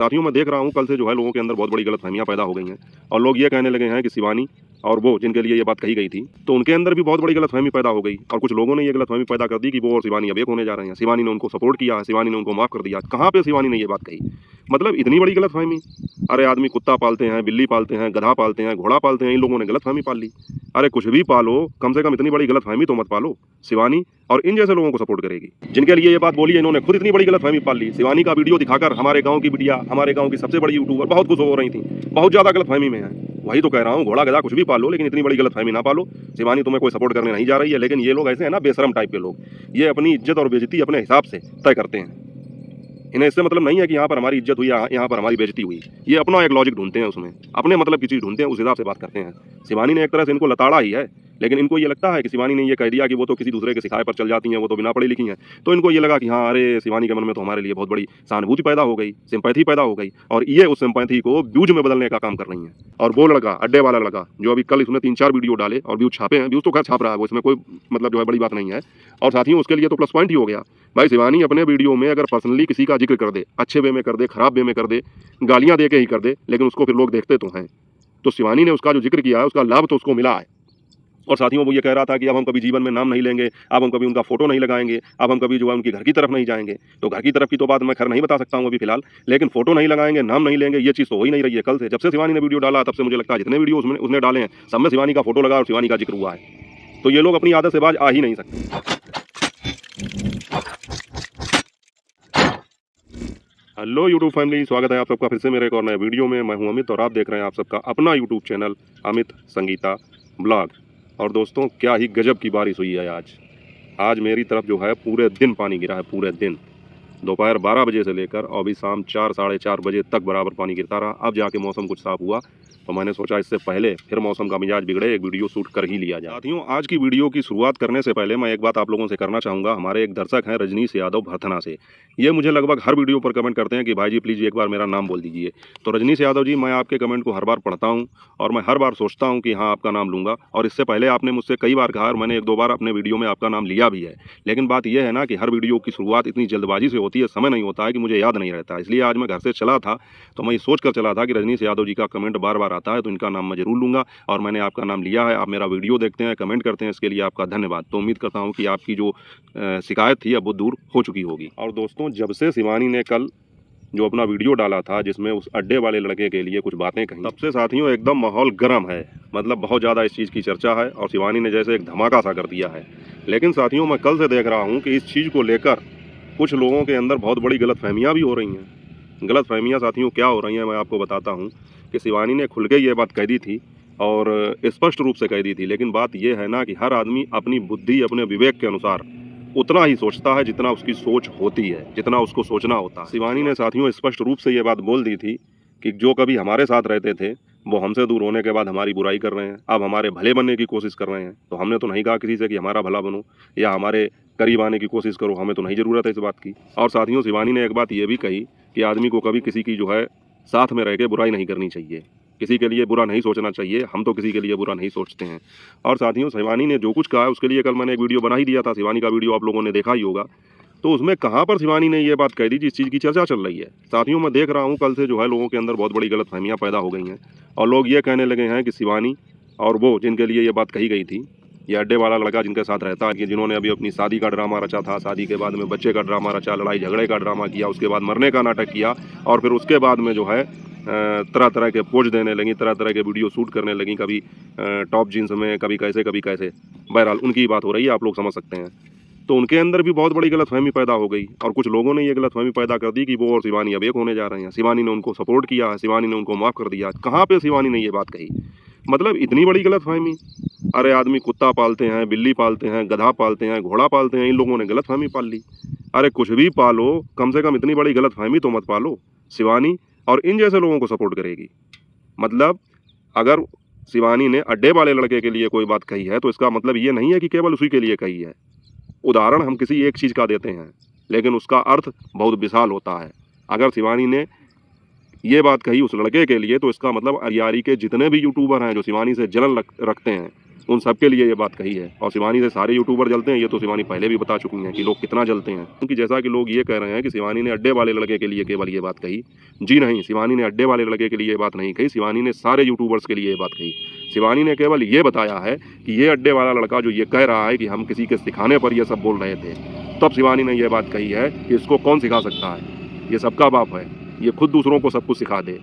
साथियों मैं देख रहा हूँ कल से जो है लोगों के अंदर बहुत बड़ी गलतफहमियां पैदा हो गई हैं और लोग ये कहने लगे हैं कि शिवानी और वो जिनके लिए ये बात कही गई थी तो उनके अंदर भी बहुत बड़ी गलतफहमी पैदा हो गई और कुछ लोगों ने ये गलतफहमी पैदा कर दी कि वो और शिवानी अब एक होने जा रहे हैं। शिवानी ने उनको सपोर्ट किया है, शिवानी ने उनको माफ कर दिया। कहाँ पे शिवानी ने ये बात कही? मतलब इतनी बड़ी गलतफहमी। अरे आदमी कुत्ता पालते हैं, बिल्ली पालते हैं, गधा पालते हैं, घोड़ा पालते हैं, इन लोगों ने गलतफहमी पाल ली। अरे कुछ भी पालो, कम से कम इतनी बड़ी गलतफहमी तो मत पालो। शिवानी और इन जैसे लोगों को सपोर्ट करेगी जिनके लिए ये बात बोली है, इन्होंने खुद इतनी बड़ी गलतफहमी पाल ली। शिवानी का वीडियो दिखाकर हमारे गांव की बिटिया, हमारे गांव की सबसे बड़ी यूट्यूबर बहुत खुश हो रही थी, बहुत ज्यादा गलतफहमी में है। वही तो कह रहा हूँ, घोड़ा गधा कुछ भी पालो लेकिन इतनी बड़ी गलतफहमी ना पालो। शिवानी तुम्हें कोई सपोर्ट करने नहीं जा रही है, लेकिन ये लोग ऐसे हैं ना, बेशरम टाइप के लोग, ये अपनी इज्जत और बेइज्जती अपने हिसाब से तय करते हैं। इन्हें इससे मतलब नहीं है कि यहाँ पर हमारी इज्जत हुई, यहाँ पर हमारी बेइज्जती हुई। ये अपना एक लॉजिक ढूंढते हैं, उसमें अपने मतलब की चीज़ ढूंढते हैं, उस हिसाब से बात करते हैं। शिवानी ने एक तरह से इनको लताड़ा ही है, लेकिन इनको ये लगता है कि शिवानी ने ये कह दिया कि वो तो किसी दूसरे के सिखाए पर चल जाती हैं, वो तो बिना पढ़ी लिखी हैं, तो इनको ये लगा कि हाँ अरे शिवानी के मन में तो हमारे लिए बहुत बड़ी सहानुभूति पैदा हो गई, सिंपैथी पैदा हो गई, और ये उस सिंपैथी को व्यूज में बदलने का काम कर रही हैं। और वो लड़का, अड्डे वाला लड़का, जो अभी कल इसमें 3-4 वीडियो डाले और व्यूज छापे हैं, व्यूज तो खैर छाप रहा है वो, इसमें कोई मतलब जो है बड़ी बात नहीं है, और साथियों उसके लिए तो प्लस पॉइंट ही हो गया। भाई शिवानी अपने वीडियो में अगर पर्सनली किसी का जिक्र कर दे, अच्छे वे में कर दे, खराब वे में कर दे, गालियां दे के ही कर दे, लेकिन उसको फिर लोग देखते तो हैं, तो शिवानी ने उसका जो जिक्र किया है उसका लाभ तो उसको मिला है। और साथियों वो ये कह रहा था कि अब हम कभी जीवन में नाम नहीं लेंगे, अब हम कभी उनका फोटो नहीं लगाएंगे, अब हम कभी जो है उनकी घर की तरफ नहीं जाएंगे। तो घर की तरफ की तो बात मैं खैर नहीं बता सकता हूँ अभी फिलहाल, लेकिन फोटो नहीं लगाएंगे, नाम नहीं लेंगे, ये चीज़ तो हो ही नहीं रही है। कल से जब से शिवानी ने वीडियो डाला तब से मुझे लगता है जितने वीडियो उसने डाले हैं सब में शिवानी का फोटो लगा और शिवानी का जिक्र हुआ है। तो ये लोग अपनी आदत से बाज आ ही नहीं सकते। हेलो यूट्यूब फैमिली, स्वागत है आप सबका फिर से मेरे एक और नए वीडियो में। मैं हूं अमित और आप देख रहे हैं आप सबका अपना YouTube channel Amit Sangeeta blog. और दोस्तों क्या ही गजब की बारिश हुई है आज मेरी तरफ जो है पूरे दिन पानी गिरा है, पूरे दिन, दोपहर 12 बजे से लेकर और अभी शाम 4 साढ़े 4 बजे तक बराबर पानी गिरता रहा। अब जाके मौसम कुछ साफ हुआ तो मैंने सोचा इससे पहले फिर मौसम का मिजाज बिगड़े, एक वीडियो शूट कर ही लिया जाए। साथियों आज की वीडियो की शुरुआत करने से पहले मैं एक बात आप लोगों से करना चाहूँगा। हमारे एक दर्शक हैं रजनीश यादव भरथना से, ये मुझे लगभग हर वीडियो पर कमेंट करते हैं कि भाई जी प्लीज़ एक बार मेरा नाम बोल दीजिए। तो रजनीश यादव जी, मैं आपके कमेंट को हर बार पढ़ता हूँ और मैं हर बार सोचता हूँ कि हाँ आपका नाम लूँगा, और इससे पहले आपने मुझसे कई बार कहा और मैंने 1-2 बार अपने वीडियो में आपका नाम लिया भी है। लेकिन बात यह है ना कि हर वीडियो की शुरुआत इतनी जल्दबाजी से होती है, समय नहीं होता है कि मुझे याद नहीं रहता। इसलिए आज मैं घर से चला था तो मैं ये सोच कर चला था कि रजनीश यादव जी का कमेंट बार बार आता है तो इनका नाम मैं जरूर लूँगा, और मैंने आपका नाम लिया है। आप मेरा वीडियो देखते हैं, कमेंट करते हैं, इसके लिए आपका धन्यवाद। तो उम्मीद करता हूँ कि आपकी जो शिकायत थी अब वो दूर हो चुकी होगी। और दोस्तों जब से शिवानी ने कल जो अपना वीडियो डाला था जिसमें उस अड्डे वाले लड़के के लिए कुछ बातें कही, तब से साथियों एकदम माहौल गर्म है, मतलब बहुत ज़्यादा इस चीज़ की चर्चा है और शिवानी ने जैसे एक धमाका सा कर दिया है। लेकिन साथियों मैं कल से देख रहा हूँ कि इस चीज़ को लेकर कुछ लोगों के अंदर बहुत बड़ी गलतफहमियां भी हो रही हैं। गलतफहमियां साथियों क्या हो रही हैं मैं आपको बताता हूं कि शिवानी ने खुल के ये बात कह दी थी और स्पष्ट रूप से कह दी थी, लेकिन बात यह है ना कि हर आदमी अपनी बुद्धि, अपने विवेक के अनुसार उतना ही सोचता है जितना उसकी सोच होती है, जितना उसको सोचना होता है। शिवानी ने साथियों स्पष्ट रूप से ये बात बोल दी थी कि जो कभी हमारे साथ रहते थे वो हमसे दूर होने के बाद हमारी बुराई कर रहे हैं, अब हमारे भले बनने की कोशिश कर रहे हैं। तो हमने तो नहीं कहा किसी से कि हमारा भला बनो या हमारे करीब आने की कोशिश करो, हमें तो नहीं ज़रूरत है इस बात की। और साथियों शिवानी ने एक बात ये भी कही कि आदमी को कभी किसी की जो है साथ में रह के बुराई नहीं करनी चाहिए, किसी के लिए बुरा नहीं सोचना चाहिए। हम तो किसी के लिए बुरा नहीं सोचते हैं। और साथियों शिवानी ने जो कुछ कहा है उसके लिए कल मैंने एक वीडियो बना ही दिया था, शिवानी का वीडियो आप लोगों ने देखा ही होगा। तो उसमें कहाँ पर शिवानी ने ये बात कह दी जिस चीज़ की चर्चा चल रही है। साथियों मैं देख रहा हूँ कल से जो है लोगों के अंदर बहुत बड़ी गलतफहमियां पैदा हो गई हैं और लोग ये कहने लगे हैं कि शिवानी और वो जिनके लिए ये बात कही गई थी, ये अड्डे वाला लड़का जिनके साथ रहता है, कि जिन्होंने अभी अपनी शादी का ड्रामा रचा था, शादी के बाद में बच्चे का ड्रामा रचा, लड़ाई झगड़े का ड्रामा किया, उसके बाद मरने का नाटक किया, और फिर उसके बाद में जो है तरह तरह के पोज देने लगी, तरह तरह के वीडियो शूट करने लगी, कभी टॉप जीन्स में, कभी कैसे कभी कैसे। बहरहाल उनकी बात हो रही है, आप लोग समझ सकते हैं। तो उनके अंदर भी बहुत बड़ी गलतफहमी पैदा हो गई और कुछ लोगों ने ये गलतफहमी पैदा कर दी कि वो और शिवानी अब एक होने जा रहे हैं। शिवानी ने उनको सपोर्ट किया है, शिवानी ने उनको माफ़ कर दिया। कहाँ पे शिवानी ने ये बात कही? मतलब इतनी बड़ी गलतफहमी। अरे आदमी कुत्ता पालते हैं, बिल्ली पालते हैं, गधा पालते हैं, घोड़ा पालते हैं, इन लोगों ने गलतफहमी पाल ली। अरे कुछ भी पालो, कम से कम इतनी बड़ी गलतफहमी तो मत पालो। शिवानी और इन जैसे लोगों को सपोर्ट करेगी। मतलब अगर शिवानी ने अड्डे वाले लड़के के लिए कोई बात कही है तो इसका मतलब ये नहीं है कि केवल उसी के लिए कही है। उदाहरण हम किसी एक चीज़ का देते हैं लेकिन उसका अर्थ बहुत विशाल होता है। अगर शिवानी ने ये बात कही उस लड़के के लिए तो इसका मतलब अरियारी के जितने भी यूट्यूबर हैं जो शिवानी से जलन रखते हैं उन सब के लिए ये बात कही है। और शिवानी से सारे यूट्यूबर जलते हैं, ये तो शिवानी पहले भी बता चुकी हैं कि लोग कितना जलते हैं। क्योंकि जैसा कि लोग ये कह रहे हैं कि शिवानी ने अड्डे वाले लड़के के लिए केवल ये बात कही, जी नहीं, शिवानी ने अड्डे वाले लड़के के लिए ये बात नहीं कही, शिवानी ने सारे यूट्यूबर्स के लिए ये बात कही। शिवानी ने केवल ये बताया है कि ये अड्डे वाला लड़का जो ये कह रहा है कि हम किसी के सिखाने पर ये सब बोल रहे थे, तब शिवानी ने ये बात कही है कि इसको कौन सिखा सकता है, ये सबका बाप है, ये खुद दूसरों को सब कुछ सिखा दे,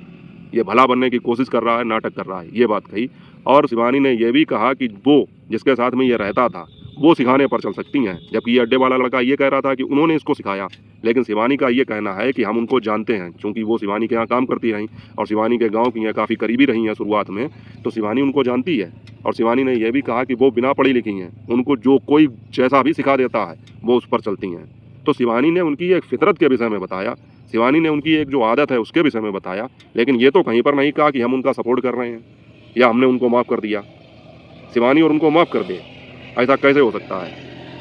ये भला बनने की कोशिश कर रहा है, नाटक कर रहा है, ये बात कही। और शिवानी ने यह भी कहा कि वो जिसके साथ में ये रहता था वो सिखाने पर चल सकती हैं, जबकि ये अड्डे वाला लड़का ये कह रहा था कि उन्होंने इसको सिखाया। लेकिन शिवानी का ये कहना है कि हम उनको जानते हैं, क्योंकि वो शिवानी के यहाँ काम करती रहीं और शिवानी के गाँव की हैं, काफ़ी करीबी रही हैं शुरुआत में, तो शिवानी उनको जानती है। और शिवानी ने यह भी कहा कि वो बिना पढ़ी लिखी हैं, उनको जो कोई जैसा भी सिखा देता है वो उस पर चलती हैं। तो शिवानी ने उनकी एक फितरत के विषय में बताया, शिवानी ने उनकी एक जो आदत है उसके विषय में बताया, लेकिन ये तो कहीं पर नहीं कहा कि हम उनका सपोर्ट कर रहे हैं या हमने उनको माफ़ कर दिया। शिवानी और उनको माफ़ कर दे, ऐसा कैसे हो सकता है?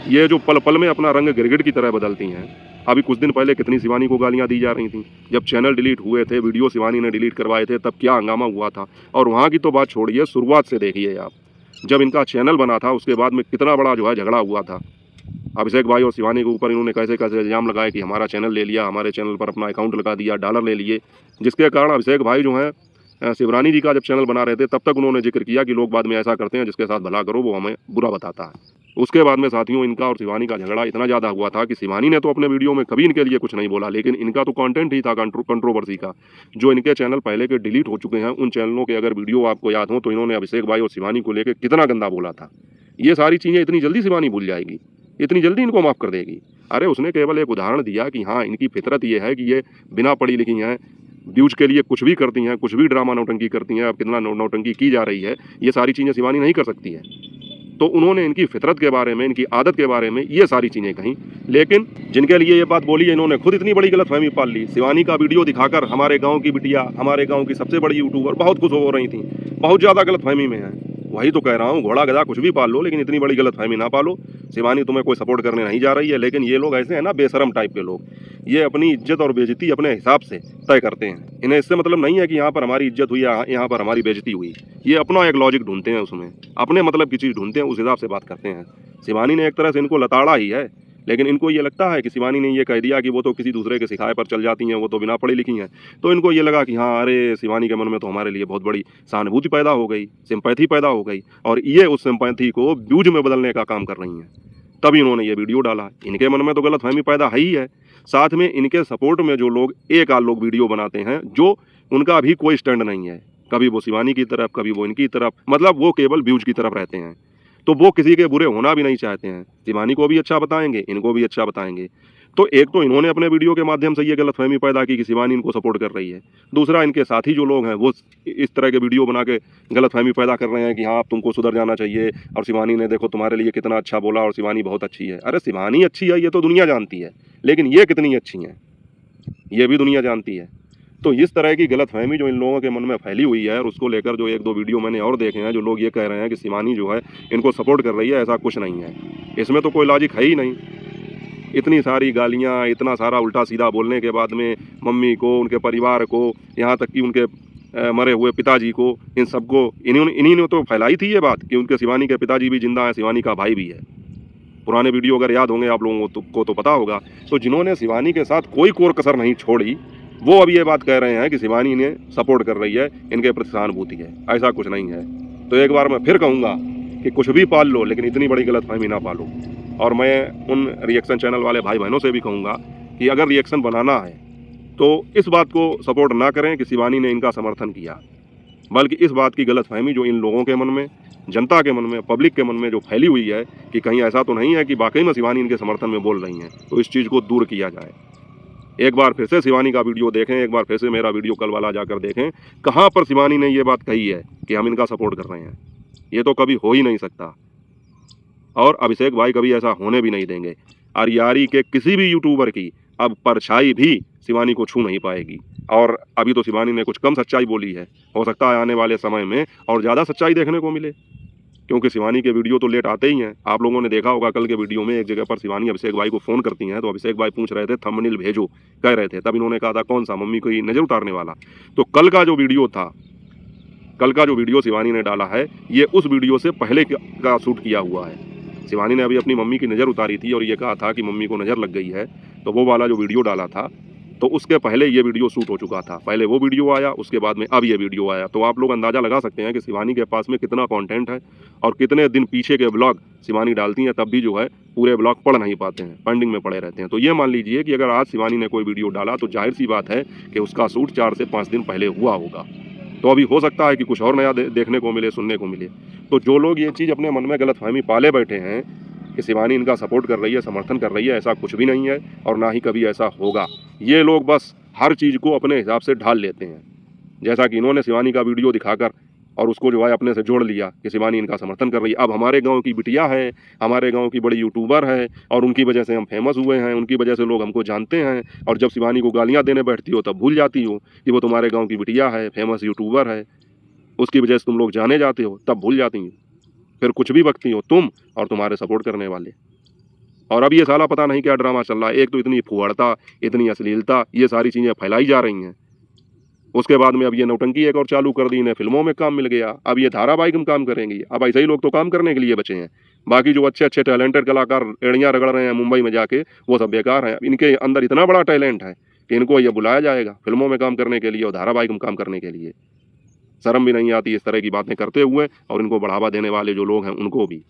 ये जो पल पल में अपना रंग गिरगिट की तरह बदलती हैं। अभी कुछ दिन पहले कितनी शिवानी को गालियां दी जा रही थी, जब चैनल डिलीट हुए थे, वीडियो शिवानी ने डिलीट करवाए थे, तब क्या हंगामा हुआ था। और वहाँ की तो बात छोड़िए, शुरुआत से देखिए आप, जब इनका चैनल बना था उसके बाद में कितना बड़ा जो है झगड़ा हुआ था। अभिषेक भाई और शिवानी के ऊपर इन्होंने कैसे कैसे इल्ज़ाम लगाए कि हमारा चैनल ले लिया, हमारे चैनल पर अपना अकाउंट लगा दिया, डॉलर ले लिए, जिसके कारण अभिषेक भाई जो है शिवरानी जी का जब चैनल बना रहे थे तब तक उन्होंने जिक्र किया कि लोग बाद में ऐसा करते हैं, जिसके साथ भला करो वो हमें बुरा बताता है। उसके बाद में साथियों इनका और शिवानी का झगड़ा इतना ज़्यादा हुआ था कि शिवानी ने तो अपने वीडियो में कभी इनके लिए कुछ नहीं बोला, लेकिन इनका तो कंटेंट ही था कंट्रोवर्सी का। जो इनके चैनल पहले के डिलीट हो चुके हैं, उन चैनलों के अगर वीडियो आपको याद हो तो इन्होंने अभिषेक भाई और शिवानी को लेकर कितना गंदा बोला था। ये सारी चीज़ें इतनी जल्दी शिवानी भूल जाएगी, इतनी जल्दी इनको माफ़ कर देगी? अरे उसने केवल एक उदाहरण दिया कि हाँ, इनकी फितरत ये है कि ये बिना पढ़ी लिखी हैं, व्यूज के लिए कुछ भी करती हैं, कुछ भी ड्रामा नौटंकी करती हैं। अब कितना नौटंकी की जा रही है, ये सारी चीज़ें शिवानी नहीं कर सकती है। तो उन्होंने इनकी फितरत के बारे में, इनकी आदत के बारे में ये सारी चीज़ें कहीं, लेकिन जिनके लिए ये बात बोली है इन्होंने खुद इतनी बड़ी गलतफहमी पाल ली। शिवानी का वीडियो दिखाकर हमारे गाँव की बिटिया, हमारे गाँव की सबसे बड़ी यूट्यूबर बहुत खुश हो रही थी, बहुत ज़्यादा गलतफहमी में है। वही तो कह रहा हूँ, घोड़ा गधा कुछ भी पाल लो, लेकिन इतनी बड़ी गलतफहमी ना पालो। शिवानी तुम्हें कोई सपोर्ट करने नहीं जा रही है, लेकिन ये लोग ऐसे हैं ना, बेशरम टाइप के लोग, ये अपनी इज्जत और बेइज्जती अपने हिसाब से तय करते हैं। इन्हें इससे मतलब नहीं है कि यहाँ पर हमारी इज्जत हुई या यहाँ पर हमारी बेइज्जती हुई। ये अपना एक लॉजिक ढूंढते हैं, उसमें अपने मतलब की चीज़ ढूंढते हैं, उस हिसाब से बात करते हैं। शिवानी ने एक तरह से इनको लताड़ा ही है, लेकिन इनको ये लगता है कि शिवानी ने ये कह दिया कि वो तो किसी दूसरे के सिखाए पर चल जाती हैं, वो तो बिना पढ़ी लिखी हैं, तो इनको ये लगा कि हाँ, अरे शिवानी के मन में तो हमारे लिए बहुत बड़ी सहानुभूति पैदा हो गई, सिंपैथी पैदा हो गई, और ये उस सिंपैथी को व्यूज में बदलने का काम कर रही हैं। तभी इन्होंने ये वीडियो डाला। इनके मन में तो गलतफहमी पैदा है ही है, साथ में इनके सपोर्ट में जो लोग एक आध लोग वीडियो बनाते हैं, जो उनका भी कोई स्टैंड नहीं है, कभी वो शिवानी की तरफ, कभी वो इनकी तरफ, मतलब वो केवल व्यूज की तरफ रहते हैं। तो वो किसी के बुरे होना भी नहीं चाहते हैं, शिवानी को भी अच्छा बताएंगे, इनको भी अच्छा बताएंगे। तो एक तो इन्होंने अपने वीडियो के माध्यम से ये गलतफहमी पैदा की कि शिवानी इनको सपोर्ट कर रही है। दूसरा, इनके साथी जो लोग हैं वो इस तरह के वीडियो बना के गलतफहमी पैदा कर रहे हैं कि हाँ, अब तुमको सुधर जाना चाहिए, और शिवानी ने देखो तुम्हारे लिए कितना अच्छा बोला, और शिवानी बहुत अच्छी है। अरे शिवानी अच्छी है ये तो दुनिया जानती है, लेकिन ये कितनी अच्छी हैं ये भी दुनिया जानती है। तो इस तरह की गलतफहमी जो इन लोगों के मन में फैली हुई है, और उसको लेकर जो एक दो वीडियो मैंने और देखे हैं, जो लोग ये कह रहे हैं कि शिवानी जो है इनको सपोर्ट कर रही है, ऐसा कुछ नहीं है। इसमें तो कोई लॉजिक है ही नहीं। इतनी सारी गालियाँ, इतना सारा उल्टा सीधा बोलने के बाद में मम्मी को, उनके परिवार को, यहाँ तक कि उनके मरे हुए पिताजी को, इन सबको इन्हीं ने तो फैलाई थी ये बात कि उनके शिवानी के पिताजी भी जिंदा हैं, शिवानी का भाई भी है। पुराने वीडियो अगर याद होंगे आप लोगों को तो पता होगा। तो जिन्होंने शिवानी के साथ कोई कोर कसर नहीं छोड़ी, वो अब ये बात कह रहे हैं कि शिवानी ने सपोर्ट कर रही है, इनके प्रति सहानुभूति है। ऐसा कुछ नहीं है। तो एक बार मैं फिर कहूँगा कि कुछ भी पाल लो, लेकिन इतनी बड़ी गलतफहमी ना पालो। और मैं उन रिएक्शन चैनल वाले भाई बहनों से भी कहूँगा कि अगर रिएक्शन बनाना है तो इस बात को सपोर्ट ना करें कि शिवानी ने इनका समर्थन किया, बल्कि इस बात की गलतफहमी जो इन लोगों के मन में, जनता के मन में, पब्लिक के मन में जो फैली हुई है कि कहीं ऐसा तो नहीं है कि वाकई में शिवानी इनके समर्थन में बोल रही हैं, तो इस चीज़ को दूर किया जाए। एक बार फिर से शिवानी का वीडियो देखें, एक बार फिर से मेरा वीडियो कल वाला जाकर देखें, कहाँ पर शिवानी ने ये बात कही है कि हम इनका सपोर्ट कर रहे हैं। ये तो कभी हो ही नहीं सकता, और अभिषेक भाई कभी ऐसा होने भी नहीं देंगे। अरियारी के किसी भी यूट्यूबर की अब परछाई भी शिवानी को छू नहीं पाएगी। और अभी तो शिवानी ने कुछ कम सच्चाई बोली है, हो सकता है आने वाले समय में और ज़्यादा सच्चाई देखने को मिले, क्योंकि शिवानी के वीडियो तो लेट आते ही हैं। आप लोगों ने देखा होगा कल के वीडियो में एक जगह पर शिवानी अभिषेक भाई को फ़ोन करती हैं, तो अभिषेक भाई पूछ रहे थे थंबनेल भेजो, कह रहे थे, तब इन्होंने कहा था कौन सा, मम्मी को नज़र उतारने वाला। तो कल का जो वीडियो था कल का जो वीडियो शिवानी ने डाला है ये उस वीडियो से पहले का शूट किया हुआ है। शिवानी ने अभी अपनी मम्मी की नज़र उतारी थी और ये कहा था कि मम्मी को नज़र लग गई है, तो वो वाला जो वीडियो डाला था तो उसके पहले ये वीडियो शूट हो चुका था। पहले वो वीडियो आया, उसके बाद में अब ये वीडियो आया। तो आप लोग अंदाज़ा लगा सकते हैं कि शिवानी के पास में कितना कंटेंट है और कितने दिन पीछे के ब्लॉग शिवानी डालती हैं, तब भी जो है पूरे ब्लॉग पढ़ नहीं पाते हैं, पेंडिंग में पड़े रहते हैं। तो ये मान लीजिए कि अगर आज शिवानी ने कोई वीडियो डाला तो जाहिर सी बात है कि उसका शूट 4 से 5 दिन पहले हुआ होगा। तो अभी हो सकता है कि कुछ और नया देखने को मिले, सुनने को मिले। तो जो लोग ये चीज़ अपने मन में गलतफहमी पाले बैठे हैं कि शिवानी इनका सपोर्ट कर रही है, समर्थन कर रही है, ऐसा कुछ भी नहीं है और ना ही कभी ऐसा होगा। ये लोग बस हर चीज़ को अपने हिसाब से ढाल लेते हैं। जैसा कि इन्होंने शिवानी का वीडियो दिखाकर और उसको जो है अपने से जोड़ लिया कि शिवानी इनका समर्थन कर रही है। अब हमारे गांव की बिटिया है, हमारे गांव की बड़ी यूट्यूबर है और उनकी वजह से हम फेमस हुए हैं, उनकी वजह से लोग हमको जानते हैं। और जब शिवानी को गालियाँ देने बैठती हो तब भूल जाती हो कि वो तुम्हारे गाँव की बिटिया है, फेमस यूट्यूबर है, उसकी वजह से तुम लोग जाने जाते हो, तब भूल जाती हो। फिर कुछ भी बकती हो तुम और तुम्हारे सपोर्ट करने वाले। और अब ये साला पता नहीं क्या ड्रामा चल रहा है। एक तो इतनी फुहड़ता, इतनी अश्लीलता, ये सारी चीज़ें फैलाई जा रही हैं। उसके बाद में अब ये नौटंकी एक और चालू कर दी, इन्हें फिल्मों में काम मिल गया, अब ये धारावाहिक में काम करेंगी। अब ऐसे ही लोग तो काम करने के लिए बचे हैं। बाकी जो अच्छे अच्छे टैलेंटेड कलाकार एड़ियाँ रगड़ रहे हैं मुंबई में जाके, वो सब बेकार हैं। इनके अंदर इतना बड़ा टैलेंट है कि इनको ये बुलाया जाएगा फिल्मों में काम करने के लिए और धारावाहिक में काम करने के लिए। शर्म भी नहीं आती इस तरह की बातें करते हुए, और इनको बढ़ावा देने वाले जो लोग हैं उनको भी।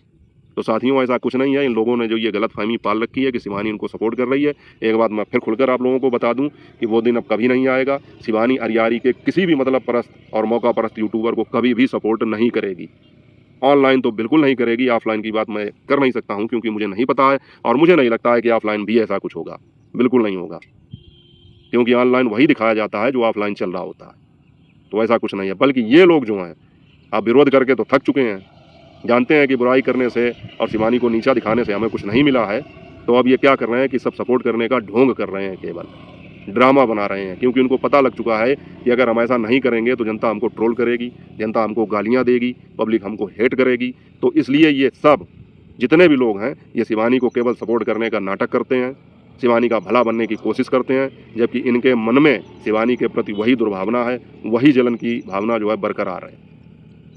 तो साथियों ऐसा कुछ नहीं है। इन लोगों ने जो ये गलतफहमी पाल रखी है कि शिवानी इनको सपोर्ट कर रही है। एक बात मैं फिर खुलकर आप लोगों को बता दूं कि वो दिन अब कभी नहीं आएगा। शिवानी अरियारी के किसी भी मतलब परस्त और मौका परस्त यूट्यूबर को कभी भी सपोर्ट नहीं करेगी। ऑनलाइन तो बिल्कुल नहीं करेगी। ऑफलाइन की बात मैं कर नहीं सकता हूँ क्योंकि मुझे नहीं पता है और मुझे नहीं लगता है कि ऑफलाइन भी ऐसा कुछ होगा। बिल्कुल नहीं होगा, क्योंकि ऑनलाइन वही दिखाया जाता है जो ऑफलाइन चल रहा होता है। तो ऐसा कुछ नहीं है। बल्कि ये लोग जो हैं अब विरोध करके तो थक चुके हैं, जानते हैं कि बुराई करने से और शिवानी को नीचा दिखाने से हमें कुछ नहीं मिला है। तो अब ये क्या कर रहे हैं कि सब सपोर्ट करने का ढोंग कर रहे हैं, केवल ड्रामा बना रहे हैं। क्योंकि उनको पता लग चुका है कि अगर हम ऐसा नहीं करेंगे तो जनता हमको ट्रोल करेगी, जनता हमको गालियाँ देगी, पब्लिक हमको हेट करेगी। तो इसलिए ये सब जितने भी लोग हैं ये शिवानी को केवल सपोर्ट करने का नाटक करते हैं, शिवानी का भला बनने की कोशिश करते हैं, जबकि इनके मन में शिवानी के प्रति वही दुर्भावना है, वही जलन की भावना जो है बरकरार है।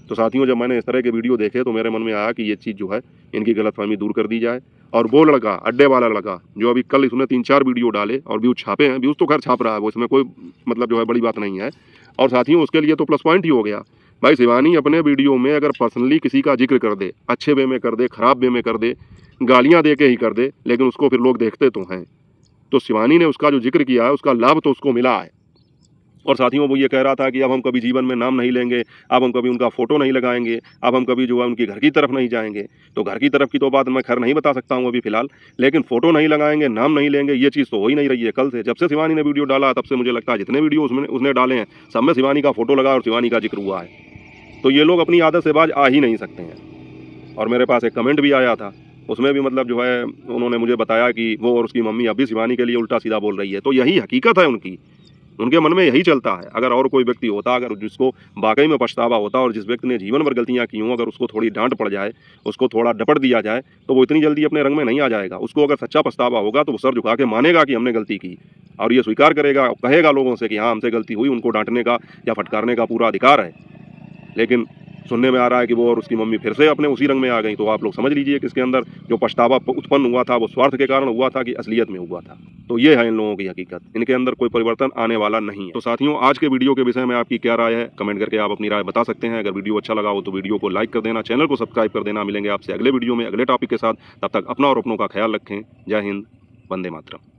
तो साथियों, जब मैंने इस तरह के वीडियो देखे तो मेरे मन में आया कि ये चीज़ जो है इनकी गलतफहमी दूर कर दी जाए। और वो लड़का, अड्डे वाला लड़का, जो अभी कल इसने 3-4 वीडियो डाले और व्यूज़ छापे हैं, व्यूज़ तो खैर छाप रहा है वो, इसमें कोई मतलब जो है बड़ी बात नहीं है। और साथियों उसके लिए तो प्लस पॉइंट ही हो गया। भाई शिवानी अपने वीडियो में अगर पर्सनली किसी का जिक्र कर दे, अच्छे वे में कर दे, ख़राब वे में कर दे, गालियाँ दे के ही कर दे, लेकिन उसको फिर लोग देखते तो हैं। तो शिवानी ने उसका जो जिक्र किया है उसका लाभ तो उसको मिला है। और साथियों वो ये कह रहा था कि अब हम कभी जीवन में नाम नहीं लेंगे, अब हम कभी उनका फ़ोटो नहीं लगाएंगे, अब हम कभी जो है उनकी घर की तरफ नहीं जाएंगे। तो घर की तरफ की तो बात मैं खैर नहीं बता सकता हूँ अभी फ़िलहाल, लेकिन फ़ोटो नहीं लगाएंगे, नाम नहीं लेंगे, ये चीज़ तो हो ही नहीं रही है। कल से, जब से शिवानी ने वीडियो डाला तब से मुझे लगता है जितने वीडियो उसने डाले हैं सब में शिवानी का फ़ोटो लगा और शिवानी का जिक्र हुआ है। तो ये लोग अपनी आदत से बाज आ ही नहीं सकते हैं। और मेरे पास एक कमेंट भी आया था, उसमें भी मतलब जो है उन्होंने मुझे बताया कि वो और उसकी मम्मी अभी शिवानी के लिए उल्टा सीधा बोल रही है। तो यही हकीकत है उनकी, उनके मन में यही चलता है। अगर और कोई व्यक्ति होता, अगर जिसको वाकई में पछतावा होता और जिस व्यक्ति ने जीवन भर गलतियां की हों, अगर उसको थोड़ी डांट पड़ जाए, उसको थोड़ा डपट दिया जाए, तो वो इतनी जल्दी अपने रंग में नहीं आ जाएगा। उसको अगर सच्चा पछतावा होगा तो वो सर झुका के मानेगा कि हमने गलती की और ये स्वीकार करेगा, कहेगा लोगों से कि हाँ हमसे गलती हुई। उनको डांटने का या फटकारने का पूरा अधिकार है। लेकिन सुनने में आ रहा है कि वो और उसकी मम्मी फिर से अपने उसी रंग में आ गई। तो आप लोग समझ लीजिए कि इसके अंदर जो पछतावा उत्पन्न हुआ था वो स्वार्थ के कारण हुआ था कि असलियत में हुआ था। तो ये है इन लोगों की हकीकत, इनके अंदर कोई परिवर्तन आने वाला नहीं है। तो साथियों, आज के वीडियो के विषय में आपकी क्या राय है, कमेंट करके आप अपनी राय बता सकते हैं। अगर वीडियो अच्छा लगा हो तो वीडियो को लाइक कर देना, चैनल को सब्सक्राइब कर देना। मिलेंगे आपसे अगले वीडियो में अगले टॉपिक के साथ। तब तक अपना और अपनों का ख्याल रखें। जय हिंद, वंदे मातरम।